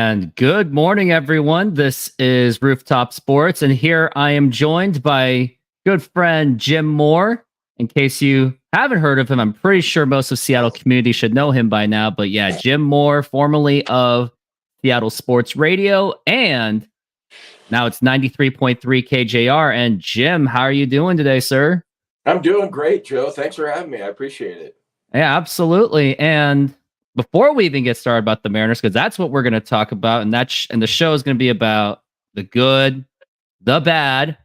And good morning, everyone. This is Rooftop Sports, and here I am joined by good friend Jim Moore. In case you haven't heard of him, I'm pretty sure most of Seattle community should know him by now. But yeah, Jim Moore, formerly of Seattle Sports Radio, and now it's 93.3 KJR. And Jim, how are you doing today, sir? I'm doing great, Joe. Thanks for having me. I appreciate it. Yeah, absolutely. And before we even get started about the Mariners, because that's what we're going to talk about, and and the show is going to be about the good, the bad,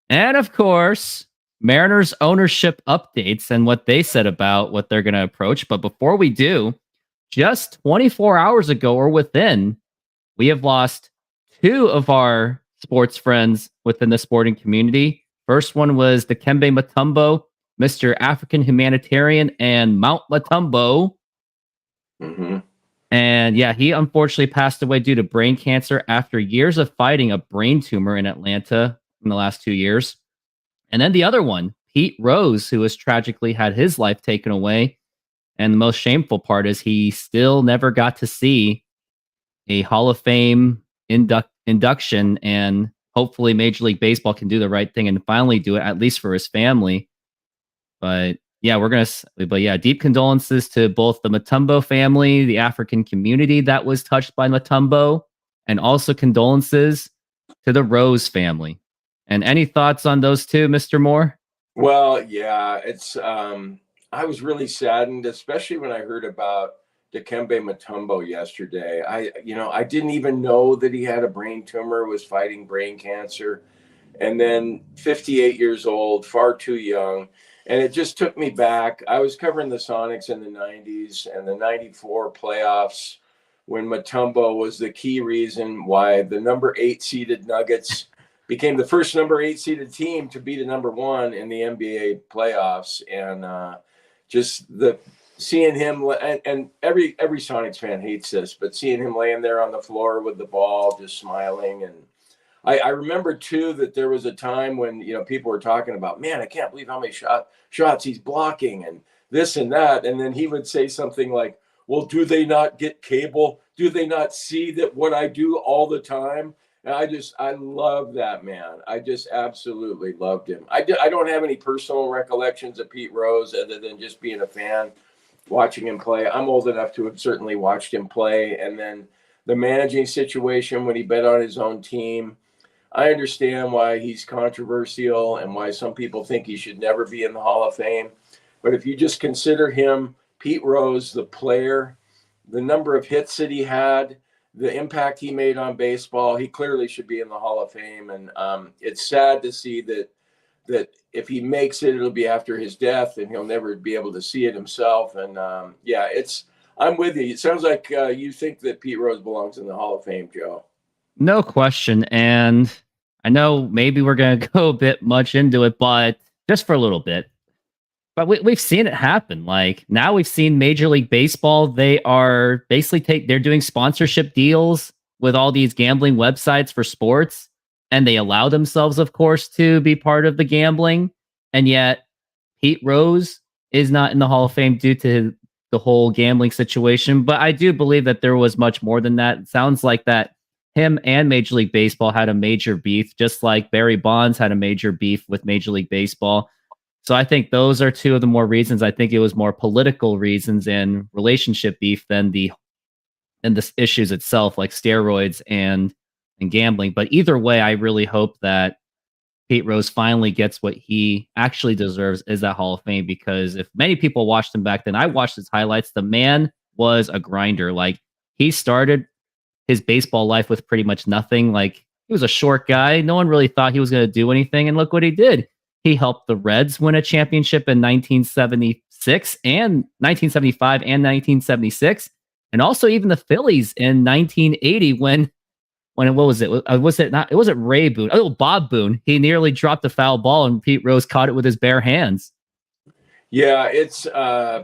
and of course, Mariners ownership updates and what they said about what they're going to approach. But before we do, just 24 hours ago or within, we have lost two of our sports friends within the sporting community. First one was Dikembe Mutombo, Mr. African Humanitarian and Mount Mutombo. Mm-hmm. And yeah, he unfortunately passed away due to brain cancer after years of fighting a brain tumor in Atlanta in the last 2 years. And then the other one, Pete Rose, who has tragically had his life taken away. And the most shameful part is he still never got to see a Hall of Fame induction. And hopefully Major League Baseball can do the right thing and finally do it, at least for his family. But yeah, deep condolences to both the Mutombo family, the African community that was touched by Mutombo, and also condolences to the Rose family. And any thoughts on those two, Mr. Moore? Well, yeah, it's I was really saddened, especially when I heard about Dikembe Mutombo yesterday. I didn't even know that he had a brain tumor, was fighting brain cancer, and then 58 years old, far too young. And it just took me back. I was covering the Sonics in the 90s and the 94 playoffs when Mutombo was the key reason why the number 8 seeded Nuggets became the first number 8 seeded team to beat a number 1 in the NBA playoffs. And just seeing him, and every Sonics fan hates this, but seeing him laying there on the floor with the ball, just smiling. And I remember too that there was a time when people were talking about, man, I can't believe how many shots he's blocking and this and that, and then he would say something like, "Well, do they not get cable? Do they not see that what I do all the time?" And I love that man. I just absolutely loved him. I don't have any personal recollections of Pete Rose other than just being a fan, watching him play. I'm old enough to have certainly watched him play, and then the managing situation when he bet on his own team. I understand why he's controversial and why some people think he should never be in the Hall of Fame. But if you just consider him, Pete Rose, the player, the number of hits that he had, the impact he made on baseball, he clearly should be in the Hall of Fame. And it's sad to see that if he makes it, it'll be after his death and he'll never be able to see it himself. And I'm with you. It sounds like you think that Pete Rose belongs in the Hall of Fame, Joe. No question. And I know maybe we're going to go a bit much into it, but just for a little bit. But we've seen it happen. Like now we've seen Major League Baseball. They are basically they're doing sponsorship deals with all these gambling websites for sports. And they allow themselves, of course, to be part of the gambling. And yet Pete Rose is not in the Hall of Fame due to the whole gambling situation. But I do believe that there was much more than that. It sounds like that him and Major League Baseball had a major beef, just like Barry Bonds had a major beef with Major League Baseball. So I think those are two of the more reasons. I think it was more political reasons and relationship beef than the issues itself, like steroids and gambling. But either way, I really hope that Pete Rose finally gets what he actually deserves, is that Hall of Fame. Because if many people watched him back then, I watched his highlights. The man was a grinder. Like he started his baseball life with pretty much nothing. Like he was a short guy. No one really thought he was going to do anything. And look what he did. He helped the Reds win a championship in 1976 and 1975 and 1976. And also even the Phillies in 1980 when what was it? Was it not? It wasn't Ray Boone. Oh, Bob Boone. He nearly dropped a foul ball and Pete Rose caught it with his bare hands. Yeah, it's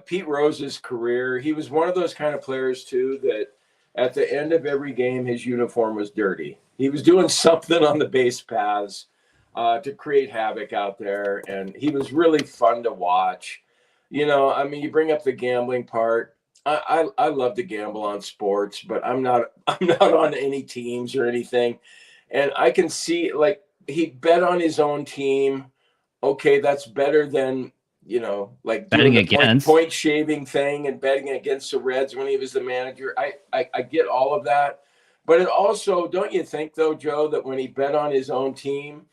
Pete Rose's career. He was one of those kind of players too that at the end of every game, his uniform was dirty. He was doing something on the base paths to create havoc out there. And he was really fun to watch. You bring up the gambling part. I love to gamble on sports, but I'm not on any teams or anything. And I can see, like, he bet on his own team. Okay, that's better than, like doing Betting the against. point shaving thing and betting against the Reds when he was the manager. I get all of that. But it also, don't you think though, Joe, that when he bet on his own team,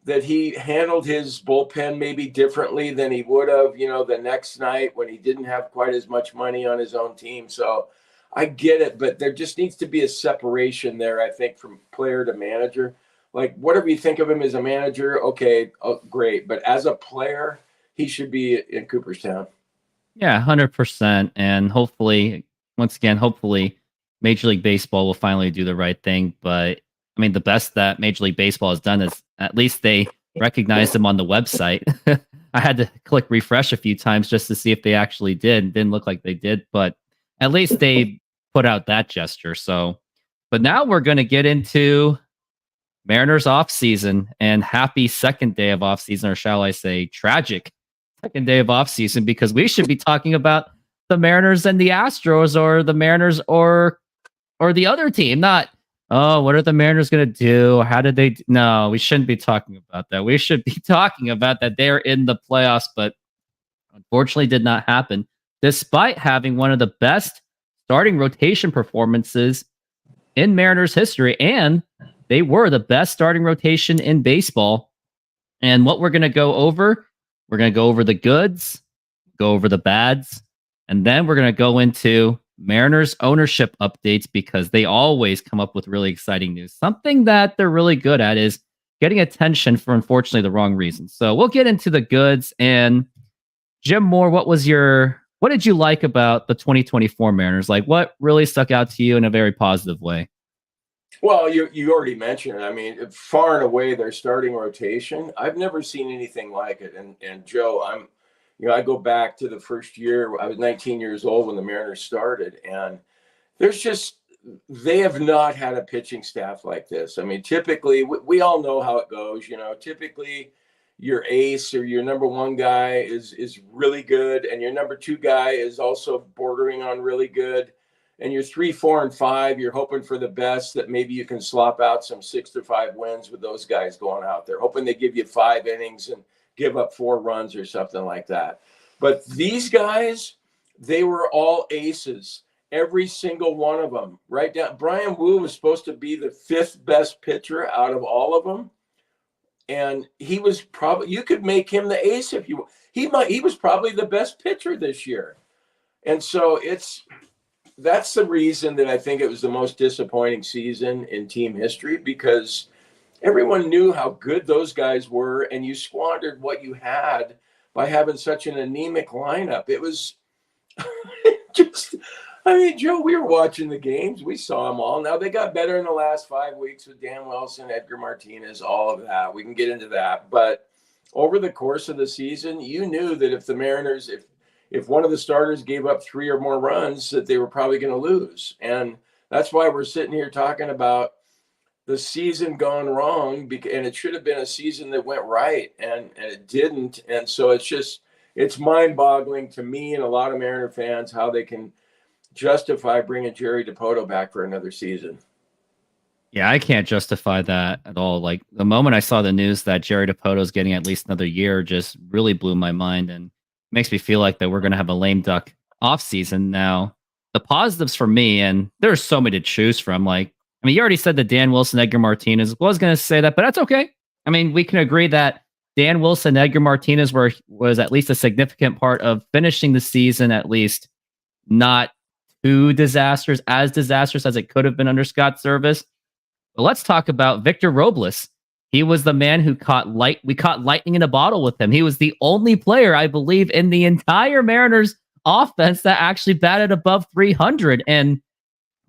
that he handled his bullpen maybe differently than he would have, the next night when he didn't have quite as much money on his own team. So I get it, but there just needs to be a separation there, I think, from player to manager. Like, whatever you think of him as a manager, okay, great. But as a player, he should be in Cooperstown. Yeah, 100%. And hopefully, once again, hopefully Major League Baseball will finally do the right thing. But I mean, the best that Major League Baseball has done is at least they recognized him on the website. I had to click refresh a few times just to see if they actually did. It didn't look like they did, but at least they put out that gesture. So, but now we're going to get into Mariners off season, and happy second day of off season, or shall I say tragic second day of off season, because we should be talking about the Mariners and the Astros, or the Mariners or the other team, not, oh, what are the Mariners going to do? How did they No, we shouldn't be talking about that. We should be talking about that they're in the playoffs, but unfortunately did not happen, despite having one of the best starting rotation performances in Mariners history, and they were the best starting rotation in baseball. And what we're going to go over, we're going to go over the goods, go over the bads, and then we're going to go into Mariners ownership updates, because they always come up with really exciting news. Something that they're really good at is getting attention for, unfortunately, the wrong reasons. So we'll get into the goods. And Jim Moore, what did you like about the 2024 Mariners? Like, what really stuck out to you in a very positive way? Well, you already mentioned it. I mean, far and away their starting rotation. I've never seen anything like it. And Joe, I go back to the first year. I was 19 years old when the Mariners started, and they have not had a pitching staff like this. I mean, typically we all know how it goes. Typically your ace or your number one guy is really good, and your number two guy is also bordering on really good. And you're 3, 4, and 5, you're hoping for the best, that maybe you can slop out some 6-5 wins with those guys going out there, hoping they give you 5 innings and give up 4 runs or something like that. But these guys, they were all aces, every single one of them. Right down. Brian Wu was supposed to be the 5th best pitcher out of all of them. And he was probably, you could make him the ace if you, he was probably the best pitcher this year. And so that's the reason that I think it was the most disappointing season in team history, because everyone knew how good those guys were, and you squandered what you had by having such an anemic lineup. It was just, I mean, Joe, we were watching the games. We saw them all. Now, they got better in the last 5 weeks with Dan Wilson, Edgar Martinez, all of that. We can get into that. But over the course of the season, you knew that if the Mariners, if one of the starters gave up 3 or more runs, that they were probably going to lose. And that's why we're sitting here talking about the season gone wrong, and it should have been a season that went right, and it didn't. And so it's mind-boggling to me and a lot of Mariner fans how they can justify bringing Jerry Dipoto back for another season. Yeah, I can't justify that at all. Like, the moment I saw the news that Jerry Dipoto is getting at least another year just really blew my mind, and makes me feel like that we're going to have a lame duck off season. Now, the positives for me, and there's so many to choose from. Like, I mean, you already said that Dan Wilson, Edgar Martinez, was going to say that, but that's okay. I mean, we can agree that Dan Wilson, Edgar Martinez was at least a significant part of finishing the season, at least not too disastrous as it could have been under Scott Service. But let's talk about Victor Robles. He was the man who we caught lightning in a bottle with him. He was the only player, I believe, in the entire Mariners offense that actually batted above 300, and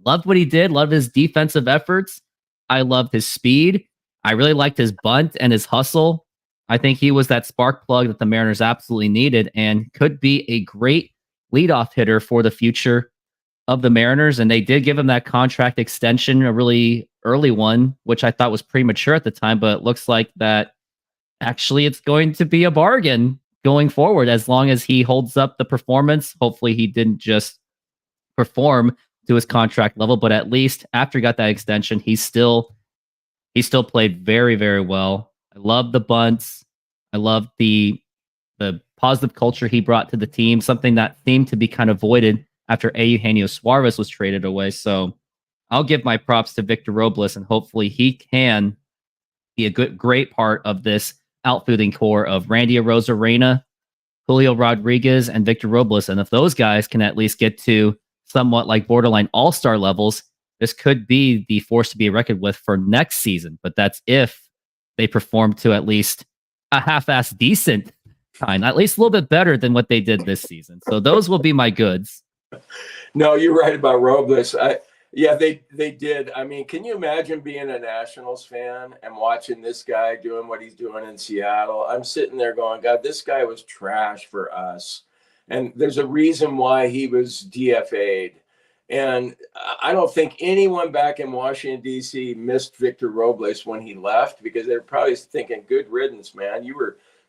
loved what he did. Loved his defensive efforts. I loved his speed. I really liked his bunt and his hustle. I think he was that spark plug that the Mariners absolutely needed, and could be a great leadoff hitter for the future of the Mariners. And they did give him that contract extension, a really early one, which I thought was premature at the time, but it looks like that actually it's going to be a bargain going forward, as long as he holds up the performance. Hopefully he didn't just perform to his contract level, but at least after he got that extension, he still played very, very well. I love the bunts. I love the positive culture he brought to the team, something that seemed to be kind of voided after Eugenio Suarez was traded away. So I'll give my props to Victor Robles, and hopefully he can be a great part of this outfielding core of Randy Arozarena, Julio Rodriguez, and Victor Robles. And if those guys can at least get to somewhat like borderline all-star levels, this could be the force to be reckoned with for next season. But that's if they perform to at least a half-ass decent kind, at least a little bit better than what they did this season. So those will be my goods. No, you're right about Robles. Yeah, they did. I mean, can you imagine being a Nationals fan and watching this guy doing what he's doing in Seattle? I'm sitting there going, God, this guy was trash for us. And there's a reason why he was DFA'd. And I don't think anyone back in Washington, D.C. missed Victor Robles when he left, because they're probably thinking, good riddance, man.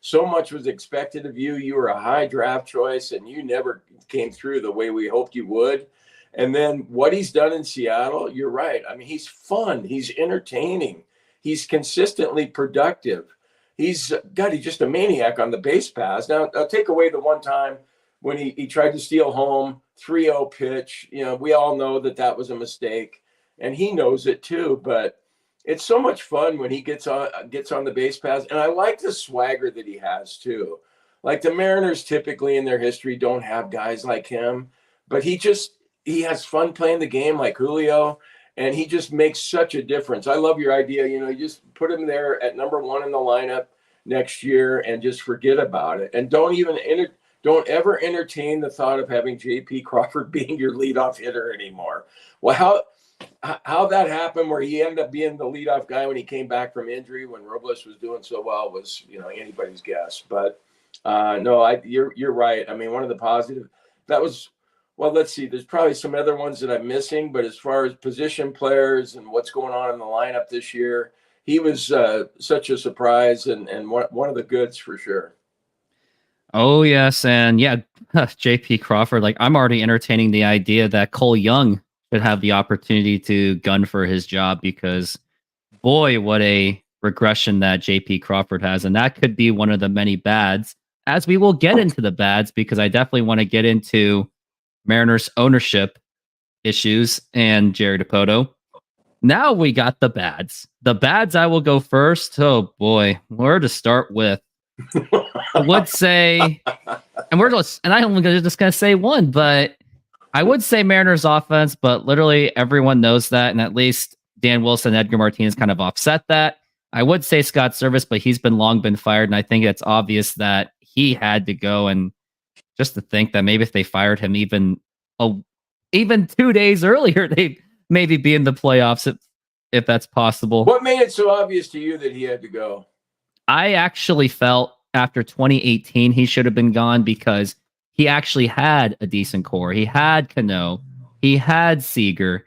So much was expected of you. You were a high draft choice, and you never came through the way we hoped you would. And then what he's done in Seattle, you're right. I mean, he's fun. He's entertaining. He's consistently productive. He's just a maniac on the base pass. Now, I'll take away the one time when he tried to steal home, 3-0 pitch. You know, we all know that was a mistake, and he knows it too. But it's so much fun when he gets on the base pass. And I like the swagger that he has too. Like the Mariners typically in their history don't have guys like him, but he has fun playing the game like Julio, and he just makes such a difference. I love your idea. You know, you just put him there at number 1 in the lineup next year and just forget about it. And don't ever entertain the thought of having JP Crawford being your leadoff hitter anymore. Well, how that happened where he ended up being the leadoff guy when he came back from injury when Robles was doing so well was, anybody's guess. But no, you're right. I mean, one of the positive that was, well, let's see, there's probably some other ones that I'm missing, but as far as position players and what's going on in the lineup this year, he was such a surprise and one of the goods for sure. Oh, yes. And yeah, JP Crawford, like I'm already entertaining the idea that Cole Young should have the opportunity to gun for his job, because boy, what a regression that JP Crawford has. And that could be one of the many bads, as we will get into the bads, because I definitely want to get into Mariners ownership issues and Jerry Dipoto. Now we got the bads. The bads, I will go first. Oh boy, where to start with? I would say, and I'm just gonna say one, but I would say Mariners offense, but literally everyone knows that, and at least Dan Wilson, Edgar Martinez kind of offset that. I would say Scott Service, but he's long been fired, and I think it's obvious that he had to go. And just to think that maybe if they fired him even 2 days earlier, they'd maybe be in the playoffs if that's possible. What made it so obvious to you that he had to go? I actually felt after 2018 he should have been gone, because he actually had a decent core. He had Cano, he had Seager,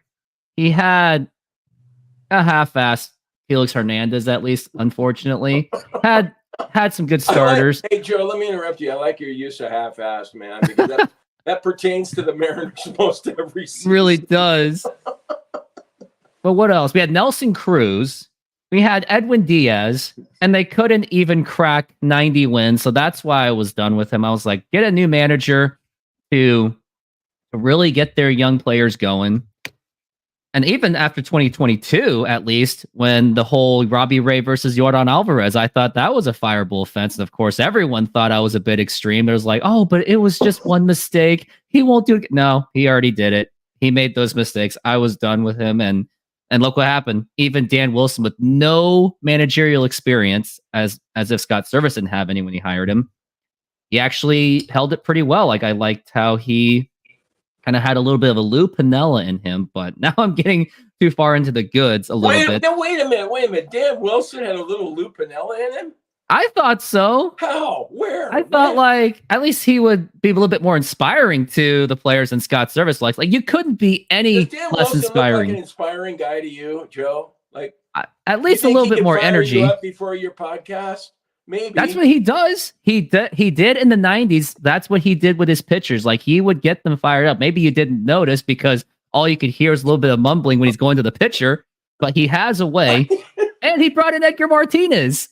he had a half-assed Felix Hernandez, at least, unfortunately. Had some good starters. Hey, Joe, let me interrupt you. I like your use of half-assed, man, because that pertains to the Mariners most every season. Really does. But what else? We had Nelson Cruz. We had Edwin Diaz, and they couldn't even crack 90 wins. So that's why I was done with him. I was like, get a new manager to really get their young players going. And even after 2022, at least, when the whole Robbie Ray versus Yordan Alvarez, I thought that was a fireable offense. And of course, everyone thought I was a bit extreme. There's like, oh, but it was just one mistake. He won't do it. No, he already did it. He made those mistakes. I was done with him. And look what happened. Even Dan Wilson, with no managerial experience, as if Scott Service didn't have any when he hired him, he actually held it pretty well. Like, I liked how he kind of had a little bit of a Lou Piniella in him, but now I'm getting too far into the goods a little bit. Now, wait a minute. Dan Wilson had a little Lou Piniella in him? I thought so. How? Where? I thought like at least he would be a little bit more inspiring to the players than Scott Service. Like you couldn't be any less inspiring. Look like an inspiring guy to you, Joe? Like at least a little bit more energy. Up before your podcast? maybe. That's what he does. He did in the 90s. That's what he did with his pitchers. Like, he would get them fired up. Maybe you didn't notice because all you could hear is a little bit of mumbling when he's going to the pitcher, but he has a way. And he brought in Edgar Martinez.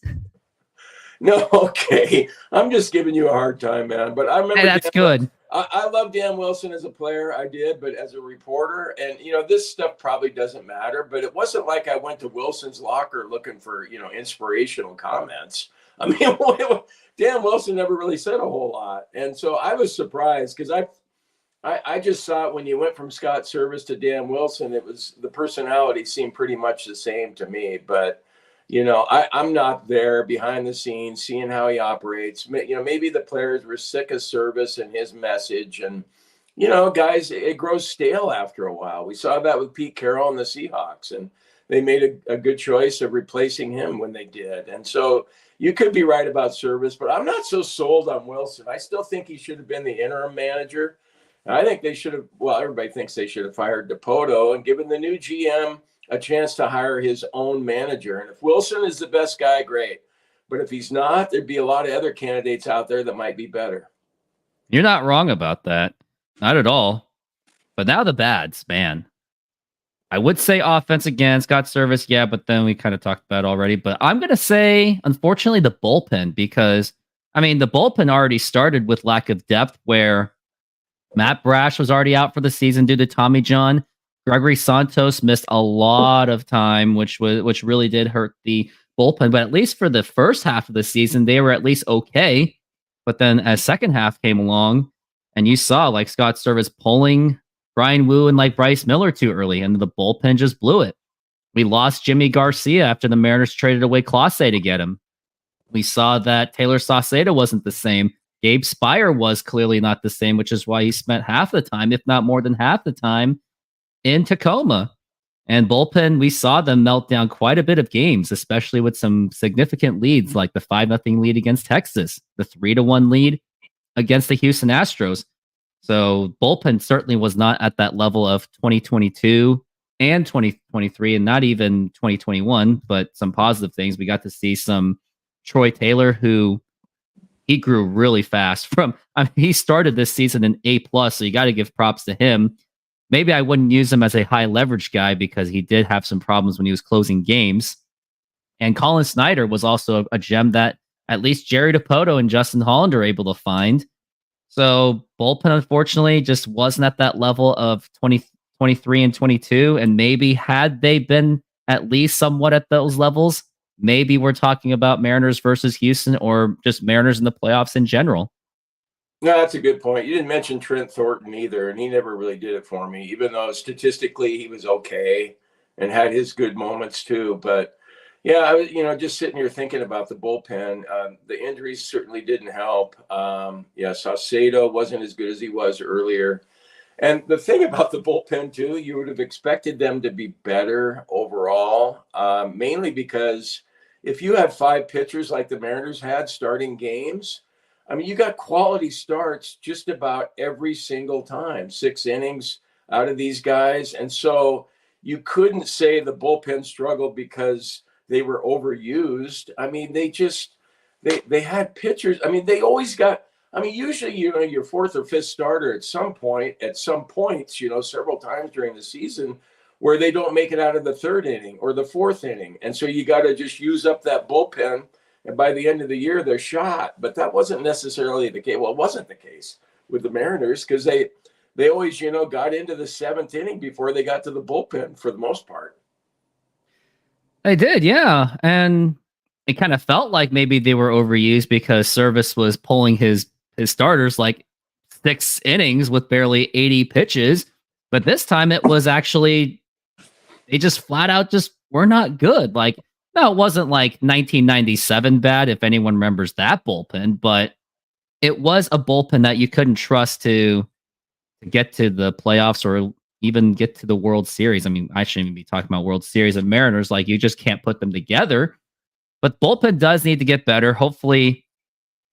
No, okay. I'm just giving you a hard time, man. But I remember. Hey, that's good. I love Dan Wilson as a player. I did, but as a reporter, and this stuff probably doesn't matter. But it wasn't like I went to Wilson's locker looking for inspirational comments. I mean, Dan Wilson never really said a whole lot, and so I was surprised because I just saw it when you went from Scott Service to Dan Wilson. It was the personality seemed pretty much the same to me, but. I'm not there behind the scenes seeing how he operates. Maybe the players were sick of Service and his message. And, guys, it grows stale after a while. We saw that with Pete Carroll and the Seahawks, and they made a good choice of replacing him when they did. And so you could be right about Service, but I'm not so sold on Wilson. I still think he should have been the interim manager. I think they should have, everybody thinks they should have fired Dipoto and given the new GM a chance to hire his own manager. And if Wilson is the best guy, great. But if he's not, there'd be a lot of other candidates out there that might be better. You're not wrong about that. Not at all. But now the bads, man. I would say offense again, Scott Service, yeah, but then we kind of talked about it already. But I'm going to say, unfortunately, the bullpen, because, the bullpen already started with lack of depth where Matt Brash was already out for the season due to Tommy John. Gregory Santos missed a lot of time, which really did hurt the bullpen. But at least for the first half of the season, they were at least okay. But then as second half came along, and you saw like Scott Service pulling Brian Wu and like Bryce Miller too early, and the bullpen just blew it. We lost Jimmy Garcia after the Mariners traded away Clase to get him. We saw that Taylor Saucedo wasn't the same. Gabe Spire was clearly not the same, which is why he spent half the time, if not more than half the time, in Tacoma. And bullpen, we saw them melt down quite a bit of games, especially with some significant leads like the 5-0 lead against Texas, the 3-1 lead against the Houston Astros. So bullpen certainly was not at that level of 2022 and 2023 and not even 2021, but some positive things. We got to see some Troy Taylor, who he grew really fast he started this season in A+, so you got to give props to him. Maybe I wouldn't use him as a high leverage guy because he did have some problems when he was closing games. And Colin Snyder was also a gem that at least Jerry Dipoto and Justin Holland are able to find. So bullpen, unfortunately, just wasn't at that level of 2023 and 22. And maybe had they been at least somewhat at those levels, maybe we're talking about Mariners versus Houston or just Mariners in the playoffs in general. No, that's a good point. You didn't mention Trent Thornton either, and he never really did it for me, even though statistically he was okay and had his good moments too. But yeah, I was, just sitting here thinking about the bullpen. The injuries certainly didn't help. Saucedo wasn't as good as he was earlier. And the thing about the bullpen too, you would have expected them to be better overall, mainly because if you have 5 pitchers like the Mariners had starting games, you got quality starts just about every single time, 6 innings out of these guys. And so you couldn't say the bullpen struggled because they were overused. They had pitchers. They always got, usually, your 4th or 5th starter at some points, several times during the season where they don't make it out of the 3rd inning or the 4th inning. And so you got to just use up that bullpen. And by the end of the year, they're shot. But that wasn't necessarily the case. Well, it wasn't the case with the Mariners because they always, got into the 7th inning before they got to the bullpen for the most part. They did, yeah. And it kind of felt like maybe they were overused because Service was pulling his starters like 6 innings with barely 80 pitches. But this time it was actually, they just flat out just were not good. Like, no, it wasn't like 1997 bad, if anyone remembers that bullpen, but it was a bullpen that you couldn't trust to get to the playoffs or even get to the World Series. I shouldn't even be talking about World Series of Mariners. Like, you just can't put them together. But bullpen does need to get better. Hopefully,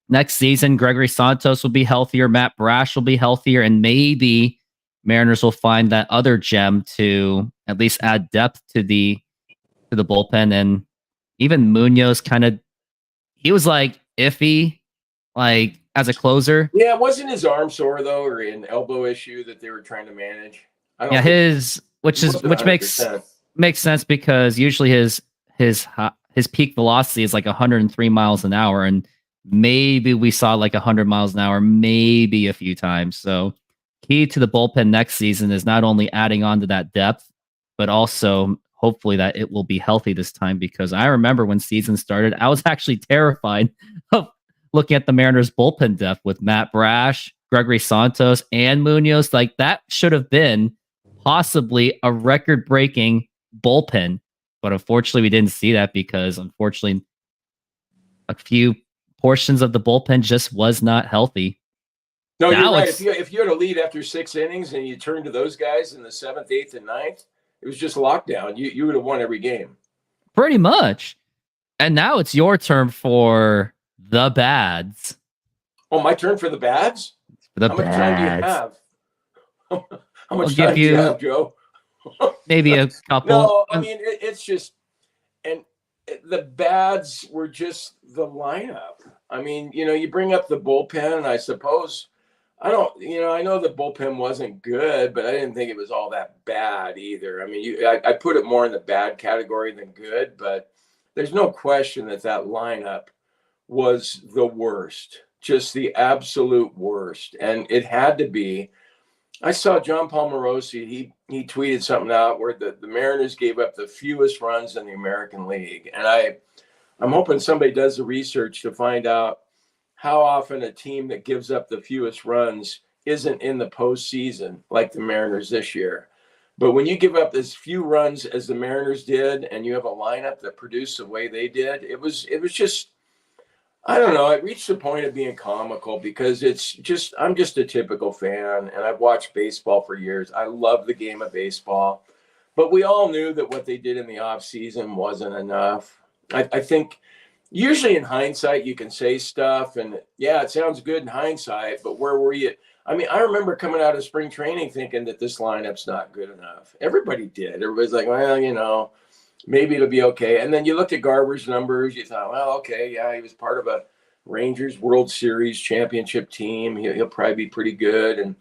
next season, Gregory Santos will be healthier, Matt Brash will be healthier, and maybe Mariners will find that other gem to at least add depth to the bullpen. And even Munoz he was like iffy, like as a closer. Yeah, wasn't his arm sore though, or an elbow issue that they were trying to manage? I don't Yeah, think his he wasn't which 100%. makes sense because usually his peak velocity is like 103 miles an hour, and maybe we saw like 100 miles an hour, maybe a few times. So key to the bullpen next season is not only adding on to that depth, but also hopefully that it will be healthy this time. Because I remember when season started, I was actually terrified of looking at the Mariners bullpen depth with Matt Brash, Gregory Santos, and Munoz. Like that should have been possibly a record breaking bullpen. But unfortunately, we didn't see that because unfortunately, a few portions of the bullpen just was not healthy. No, you're Now right. it's If you had a lead after 6 innings and you turned to those guys in the 7th, 8th, and 9th, it was just lockdown. You would have won every game. pretty much. And now it's your turn for the bads. Oh, my turn for the bads? For the How much time do you bads. have? How I'll much give time do you you have, Joe? maybe a couple. No, I mean, it's just, and the bads were just the lineup. I mean, you bring up the bullpen, and I suppose, I know the bullpen wasn't good, but I didn't think it was all that bad either. I mean, I put it more in the bad category than good, but there's no question that lineup was the worst, just the absolute worst. And it had to be. I saw John Palmarosi, he tweeted something out where the Mariners gave up the fewest runs in the American League. And I'm hoping somebody does the research to find out how often a team that gives up the fewest runs isn't in the postseason like the Mariners this year. But when you give up as few runs as the Mariners did, and you have a lineup that produced the way they did, it was just, I don't know. It reached the point of being comical because I'm just a typical fan, and I've watched baseball for years. I love the game of baseball, but we all knew that what they did in the offseason wasn't enough. I think usually in hindsight, you can say stuff and yeah, it sounds good in hindsight, but where were you? I mean, I remember coming out of spring training thinking that this lineup's not good enough. Everybody did. Everybody's like, well, maybe it'll be okay. And then you looked at Garver's numbers. You thought, well, okay, yeah, he was part of a Rangers World Series championship team. He'll probably be pretty good. And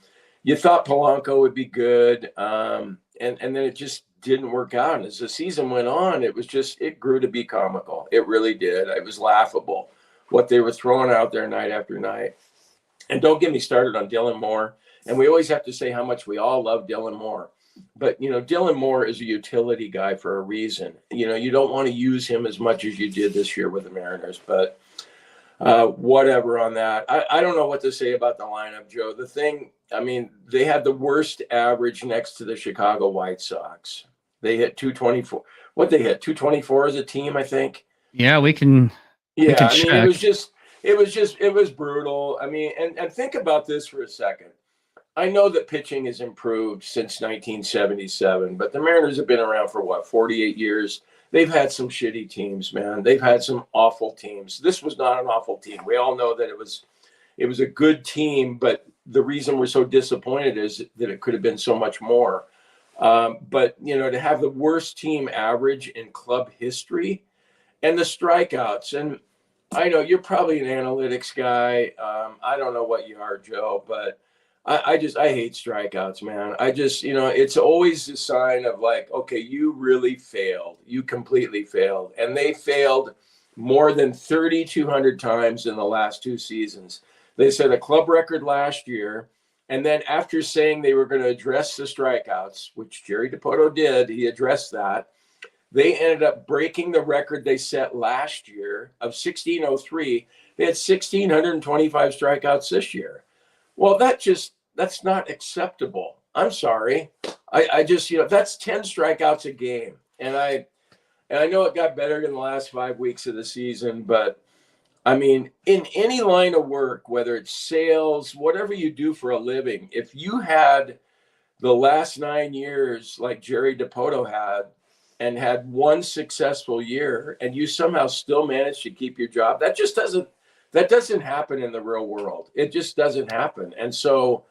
you thought Polanco would be good. And then it just didn't work out. And as the season went on, it grew to be comical. It really did. It was laughable what they were throwing out there night after night. And don't get me started on Dylan Moore. And we always have to say how much we all love Dylan Moore. But, Dylan Moore is a utility guy for a reason. You don't want to use him as much as you did this year with the Mariners. But whatever on that. I don't know what to say about the lineup, Joe. They had the worst average next to the Chicago White Sox. They hit 224. What they hit? 224 as a team, I think. Yeah, we can. Yeah, we can check. Check. It was brutal. And think about this for a second. I know that pitching has improved since 1977, but the Mariners have been around for 48 years. They've had some shitty teams, man. They've had some awful teams. This was not an awful team. We all know that it was a good team, but the reason we're so disappointed is that it could have been so much more. But to have the worst team average in club history and the strikeouts, and I know you're probably an analytics guy. I don't know what you are, Joe, but I hate strikeouts, man. It's always a sign of like, okay, you really failed. You completely failed. And they failed more than 3,200 times in the last 2 seasons. They set a club record last year. And then after saying they were going to address the strikeouts, which Jerry Dipoto did, he addressed that. They ended up breaking the record they set last year of 1,603. They had 1,625 strikeouts this year. Well, that's not acceptable. I'm sorry. I just, that's 10 strikeouts a game. And I know it got better in the last 5 weeks of the season, but in any line of work, whether it's sales, whatever you do for a living, if you had the last 9 years like Jerry Dipoto had and had one successful year and you somehow still managed to keep your job, that doesn't happen in the real world. It just doesn't happen. And so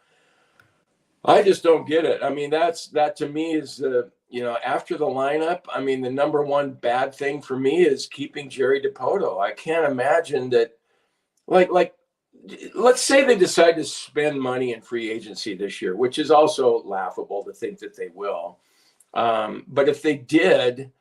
I just don't get it. I mean, that to me is the, after the lineup, I mean, the number one bad thing for me is keeping Jerry Dipoto. I can't imagine that, like, let's say they decide to spend money in free agency this year, which is also laughable to think that they will. But if they did,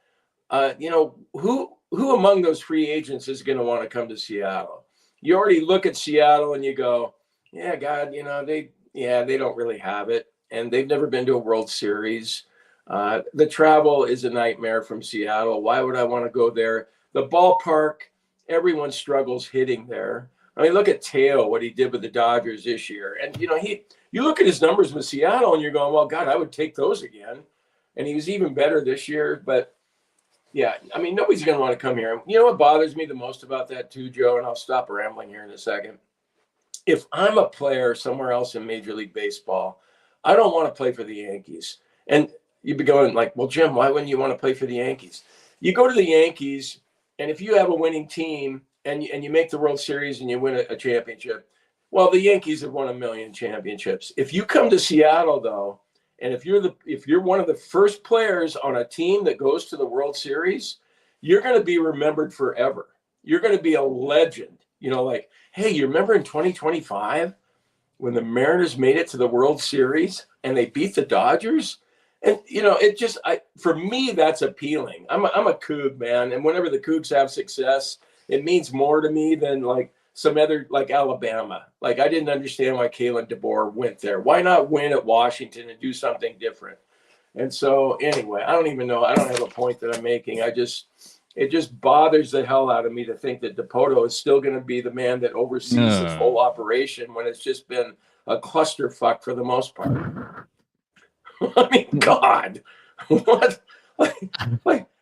who among those free agents is going to want to come to Seattle? You already look at Seattle and you go, yeah, God, they don't really have it. And they've never been to a World Series. The travel is a nightmare from Seattle. Why would I want to go there? The ballpark, everyone struggles hitting there. I mean, look at Teo, what he did with the Dodgers this year. And, you look at his numbers with Seattle and you're going, well, God, I would take those again. And he was even better this year. But, yeah, I mean, nobody's going to want to come here. You know what bothers me the most about that too, Joe? And I'll stop rambling here in a second. If I'm a player somewhere else in Major League Baseball, I don't want to play for the Yankees. And you'd be going like, well, Jim, why wouldn't you want to play for the Yankees? You go to the Yankees, and if you have a winning team and you make the World Series and you win a championship, well, the Yankees have won 1 million championships. If you come to Seattle, though, and if you're one of the first players on a team that goes to the World Series, you're going to be remembered forever. You're going to be a legend. Like, hey, you remember in 2025 when the Mariners made it to the World Series and they beat the Dodgers? And, it just, for me, that's appealing. I'm a Coug, man. And whenever the Cougs have success, it means more to me than like some other, like Alabama. Like, I didn't understand why Kalen DeBoer went there. Why not win at Washington and do something different? And so anyway, I don't even know. I don't have a point that I'm making. It just bothers the hell out of me to think that Dipoto is still going to be the man that oversees this whole operation when it's just been a clusterfuck for the most part. I mean, God, what?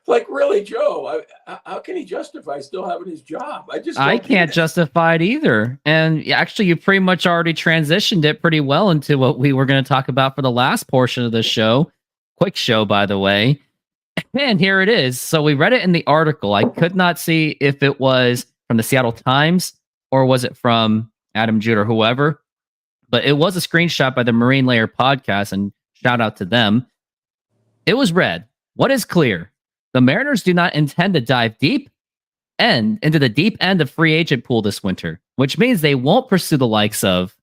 Like really, Joe? How can he justify still having his job? I can't justify it either. And actually, you pretty much already transitioned it pretty well into what we were going to talk about for the last portion of the show. Quick show, by the way. And here it is. So we read it in the article. I could not see if it was from the Seattle Times or was it from Adam Jude or whoever. But it was a screenshot by the Marine Layer podcast, and shout out to them. It was read, what is clear? The Mariners do not intend to dive deep and into the deep end of free agent pool this winter, which means they won't pursue the likes of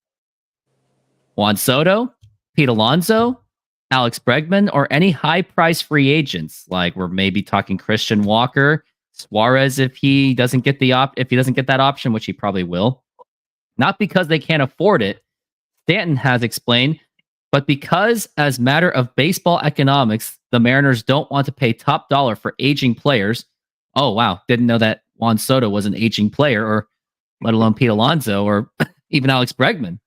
Juan Soto, Pete Alonso, Alex Bregman, or any high-priced free agents. Like we're maybe talking Christian Walker, Suarez if he doesn't get that option, which he probably will. Not because they can't afford it, Stanton has explained, but because as matter of baseball economics, the Mariners don't want to pay top dollar for aging players. Oh, wow. Didn't know that Juan Soto was an aging player, or let alone Pete Alonso or even Alex Bregman.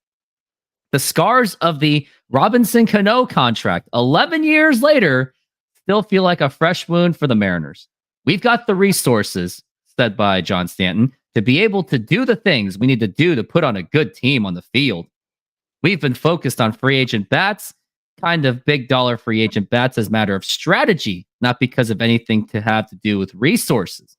The scars of the Robinson Cano contract 11 years later still feel like a fresh wound for the Mariners. We've got the resources, said by John Stanton, to be able to do the things we need to do to put on a good team on the field. We've been focused on free agent bats, kind of big dollar free agent bats as a matter of strategy, not because of anything to have to do with resources.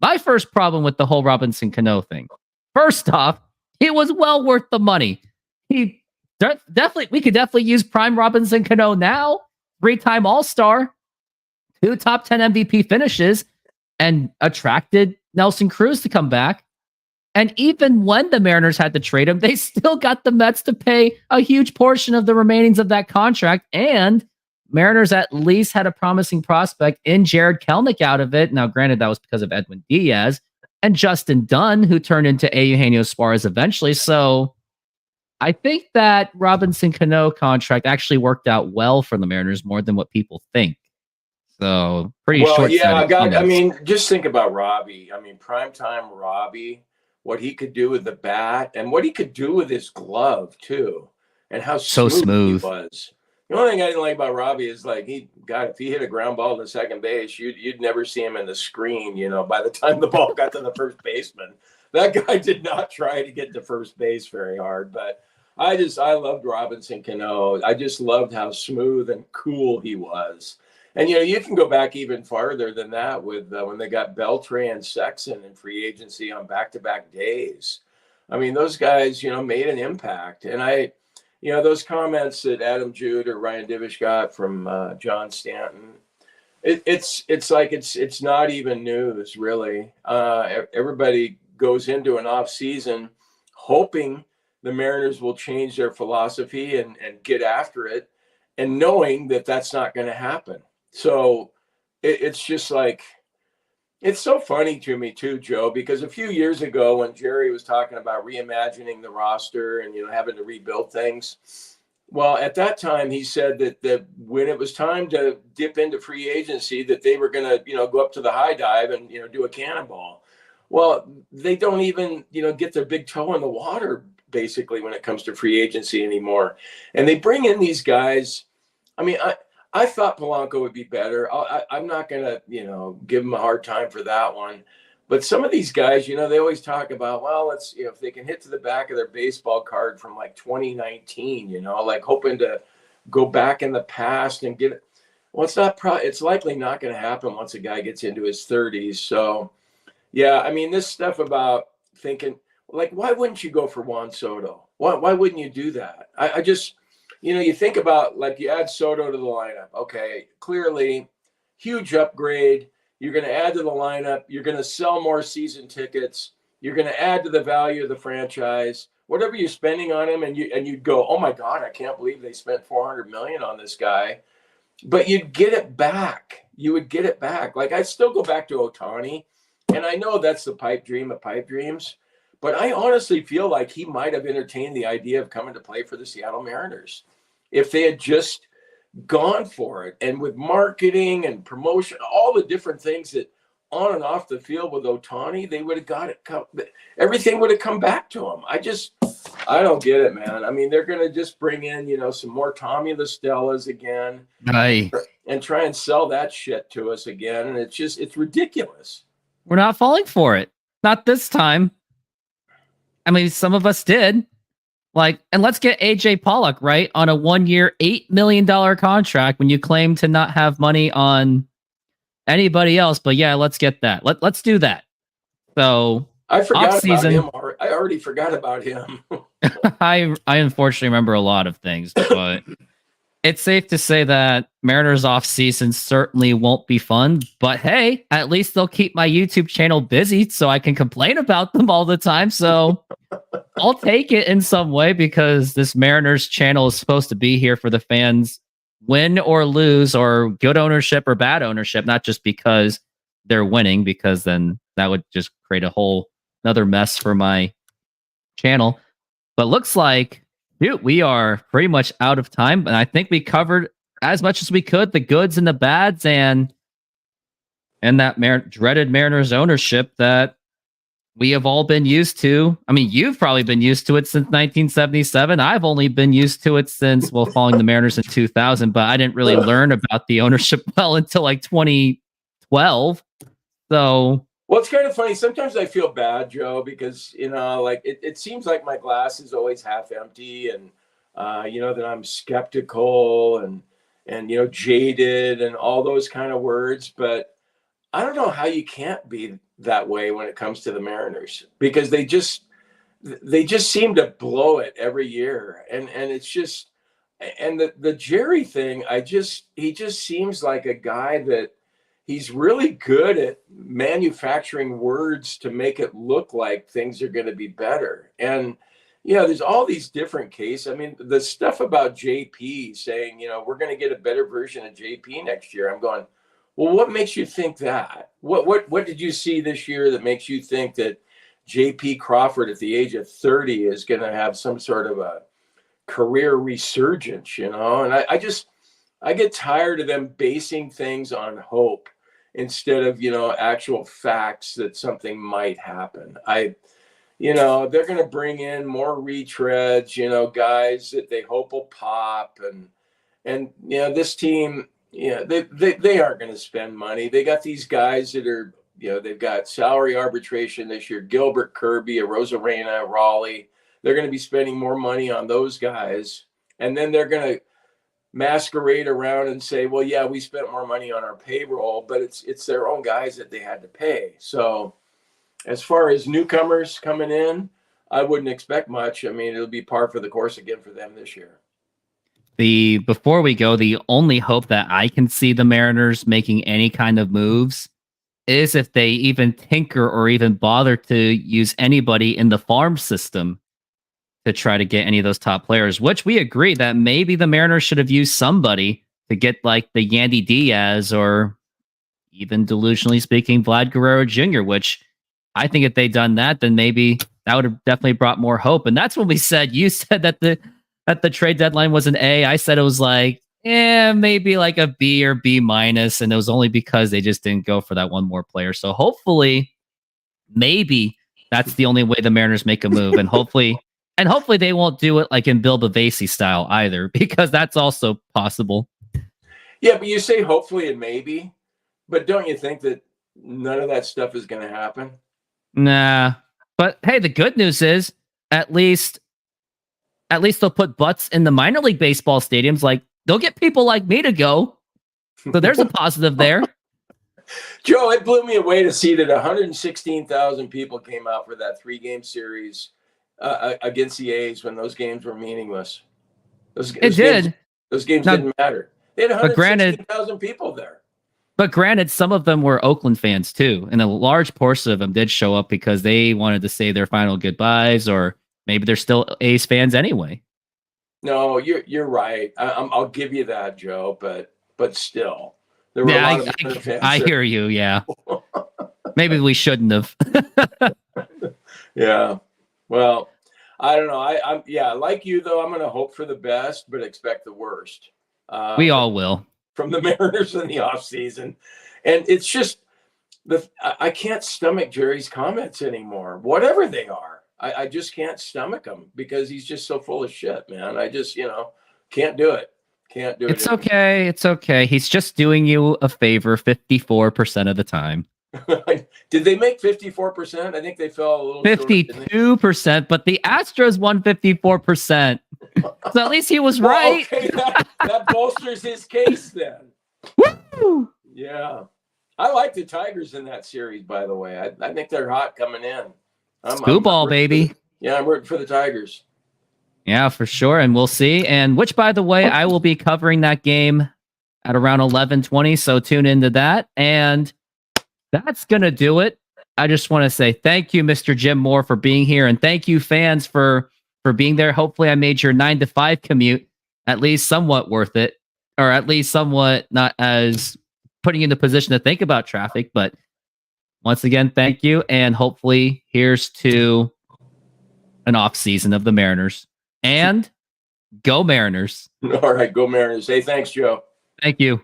My first problem with the whole Robinson Cano thing. First off, it was well worth the money. We could definitely use prime Robinson Cano now. 3-time All-Star, 2 top 10 MVP finishes, and attracted Nelson Cruz to come back. And even when the Mariners had to trade him, they still got the Mets to pay a huge portion of the remainings of that contract. And Mariners at least had a promising prospect in Jared Kelenic out of it. Now, granted, that was because of Edwin Diaz and Justin Dunn, who turned into Eugenio Suarez eventually. So I think that Robinson Cano contract actually worked out well for the Mariners more than what people think. So pretty short. Yeah, God, I mean, just think about Robbie. I mean, primetime Robbie, what he could do with the bat and what he could do with his glove too, and how smooth he was. The only thing I didn't like about Robbie is like if he hit a ground ball to second base, you'd never see him in the screen. By the time the ball got to the first baseman, that guy did not try to get to first base very hard. But I loved Robinson Cano. I just loved how smooth and cool he was. And, you can go back even farther than that with when they got Beltre and Sexton in free agency on back-to-back days. I mean, those guys, made an impact. And those comments that Adam Jude or Ryan Divish got from John Stanton, it's like it's not even news, really. Everybody goes into an off season hoping the Mariners will change their philosophy and get after it, and knowing that that's not going to happen. So it's just like, it's so funny to me too, Joe, because a few years ago when Jerry was talking about reimagining the roster and, having to rebuild things, well, at that time he said that when it was time to dip into free agency, that they were going to, go up to the high dive and, do a cannonball. Well, they don't even, get their big toe in the water, basically, when it comes to free agency anymore. And they bring in these guys. I mean, I thought Polanco would be better. I'm not going to, give him a hard time for that one. But some of these guys, they always talk about, well, let's, if they can hit to the back of their baseball card from like 2019, like hoping to go back in the past and get it. Well, it's likely not going to happen once a guy gets into his 30s. So, yeah, I mean, this stuff about thinking, like, why wouldn't you go for Juan Soto? Why wouldn't you do that? I just, you think about, like, you add Soto to the lineup. Okay, clearly, huge upgrade. You're going to add to the lineup. You're going to sell more season tickets. You're going to add to the value of the franchise. Whatever you're spending on him, and you'd go, oh my God, I can't believe they spent $400 million on this guy. But you'd get it back. You would get it back. Like, I'd still go back to Ohtani, and I know that's the pipe dream of pipe dreams, but I honestly feel like he might have entertained the idea of coming to play for the Seattle Mariners if they had just gone for it. And with marketing and promotion, all the different things that on and off the field with Ohtani, they would have got it. Everything would have come back to him. I don't get it, man. I mean, they're going to just bring in, some more Tommy La Stellas again, and try and sell that shit to us again. And it's ridiculous. We're not falling for it. Not this time. I mean, some of us did. And let's get AJ Pollock, right, on a 1-year, $8 million contract when you claim to not have money on anybody else. But yeah, let's get that. Let's do that. So I forgot about him. I already forgot about him. I unfortunately remember a lot of things, but it's safe to say that Mariners off season certainly won't be fun. But hey, at least they'll keep my YouTube channel busy so I can complain about them all the time. So I'll take it in some way, because this Mariners channel is supposed to be here for the fans, win or lose, or good ownership or bad ownership, not just because they're winning, because then that would just create a whole another mess for my channel. But looks like, dude, we are pretty much out of time, and I think we covered as much as we could, the goods and the bads, and that dreaded Mariners ownership that we have all been used to. I mean, you've probably been used to it since 1977. I've only been used to it since, following the Mariners in 2000, but I didn't really learn about the ownership well until like 2012. So, well, it's kind of funny. Sometimes I feel bad, Joe, because, it seems like my glass is always half empty, and, that I'm skeptical and jaded and all those kind of words. But I don't know how you can't be that way when it comes to the Mariners, because they just seem to blow it every year. And it's just, and the Jerry thing, he just seems like a guy that he's really good at manufacturing words to make it look like things are going to be better. And, there's all these different cases. I mean, the stuff about JP saying, we're going to get a better version of JP next year. I'm going, well, what makes you think that? What did you see this year that makes you think that JP Crawford at the age of 30 is going to have some sort of a career resurgence, And I get tired of them basing things on hope instead of, actual facts that something might happen. They're going to bring in more retreads, guys that they hope will pop. And this team, they aren't going to spend money. They got these guys that are, they've got salary arbitration this year, Gilbert, Kirby, Rosarena, Raleigh. They're going to be spending more money on those guys. And then they're going to masquerade around and say, well, yeah, we spent more money on our payroll, but it's their own guys that they had to pay. So as far as newcomers coming in, I wouldn't expect much. I mean, it'll be par for the course again for them this year. before we go, the only hope that I can see the Mariners making any kind of moves is if they even tinker or even bother to use anybody in the farm system to try to get any of those top players, which we agree that maybe the Mariners should have used somebody to get like the Yandy Diaz or even delusionally speaking, Vlad Guerrero Jr., which I think if they'd done that, then maybe that would have definitely brought more hope. And that's when we said, you said that the trade deadline was an A. I said it was like, maybe like a B or B minus. And it was only because they just didn't go for that one more player. So hopefully, maybe that's the only way the Mariners make a move. And hopefully they won't do it like in Bill Bavasi style either, because that's also possible. Yeah, but you say hopefully and maybe, but don't you think that none of that stuff is going to happen? Nah. But hey, the good news is at least they'll put butts in the minor league baseball stadiums. Like they'll get people like me to go. So there's a positive there. Joe, it blew me away to see that 116,000 people came out for that 3-game series against the A's when those games were meaningless. Those games didn't matter. They had 116,000 people there. But granted, some of them were Oakland fans too, and a large portion of them did show up because they wanted to say their final goodbyes, or maybe they're still A's fans anyway. No, you're right. I'll give you that, Joe. But still, there were a lot of fans there. I hear you. Yeah, maybe we shouldn't have. Yeah. Well, I don't know. I'm like you though. I'm going to hope for the best, but expect the worst. We all will. From the Mariners in the offseason. And it's just I can't stomach Jerry's comments anymore, whatever they are. I just can't stomach them because he's just so full of shit, man. I just, can't do it. Can't do it. It's okay. It's okay. He's just doing you a favor 54% of the time. Did they make 54%? I think they fell a little 52%, but the Astros won 54%. So at least he was right. Okay, that bolsters his case then. Woo! Yeah. I like the Tigers in that series, by the way. I think they're hot coming in. Scooball, baby. I'm rooting for the Tigers. Yeah, for sure. And we'll see. And which, by the way, I will be covering that game at around 11:20. So tune into that. And that's going to do it. I just want to say thank you, Mr. Jim Moore, for being here. And thank you, fans, for being there. Hopefully I made your 9 to 5 commute at least somewhat worth it, or at least somewhat not as putting you in the position to think about traffic. But once again, thank you. And hopefully here's to an off season of the Mariners. And go Mariners. All right, go Mariners. Hey, thanks, Joe. Thank you.